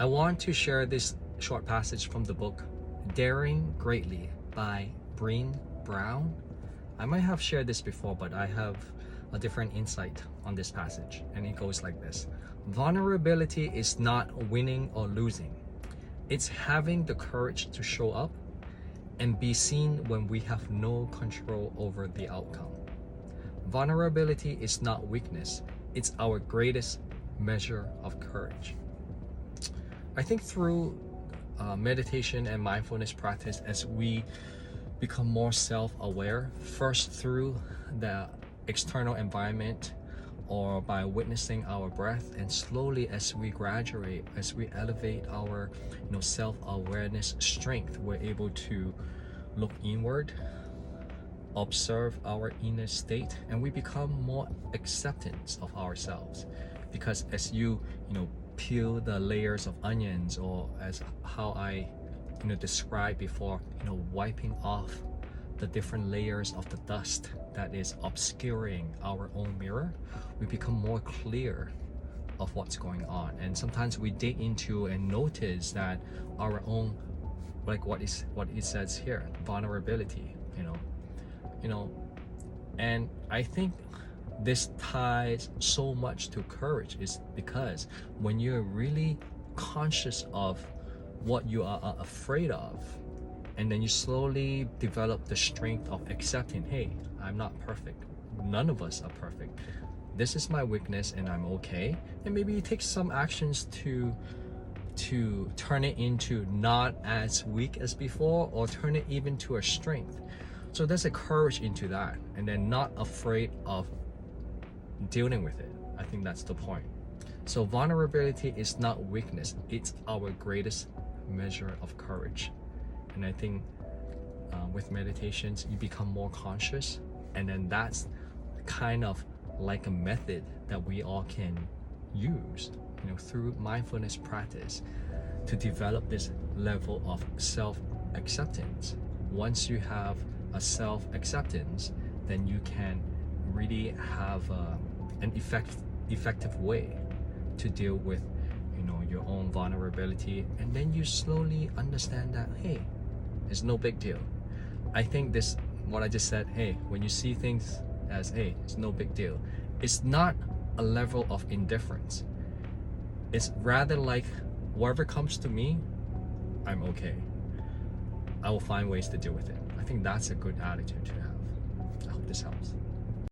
I want to share this short passage from the book Daring Greatly by Brené Brown. I might have shared this before, but I have a different insight on this passage, and it goes like this. Vulnerability is not winning or losing. It's having the courage to show up and be seen when we have no control over the outcome. Vulnerability is not weakness. It's our greatest measure of courage. I think through meditation and mindfulness practice, as we become more self-aware, first through the external environment or by witnessing our breath, and slowly as we graduate, as we elevate our self-awareness strength, we're able to look inward, observe our inner state, and we become more acceptance of ourselves. Because as you peel the layers of onions, or as how I described before, wiping off the different layers of the dust that is obscuring our own mirror, we become more clear of what's going on. And sometimes we dig into and notice that our own, like what it says here, vulnerability, and I think this ties so much to courage, is because when you're really conscious of what you are afraid of, and then you slowly develop the strength of accepting, hey, I'm not perfect, none of us are perfect, this is my weakness and I'm okay. And maybe you take some actions to turn it into not as weak as before, or turn it even to a strength. So there's a courage into that, and then not afraid of dealing with it. I think that's the point. So vulnerability is not weakness, it's our greatest measure of courage. And I think with meditations, you become more conscious, and then that's kind of like a method that we all can use through mindfulness practice to develop this level of self-acceptance. Once you have a self-acceptance, then you can really have an effective way to deal with your own vulnerability. And then you slowly understand that, hey, it's no big deal. I think this, what I just said, hey, when you see things as, hey, it's no big deal, it's not a level of indifference. It's rather like, whatever comes to me, I'm okay. I will find ways to deal with it. I think that's a good attitude to have. I hope this helps.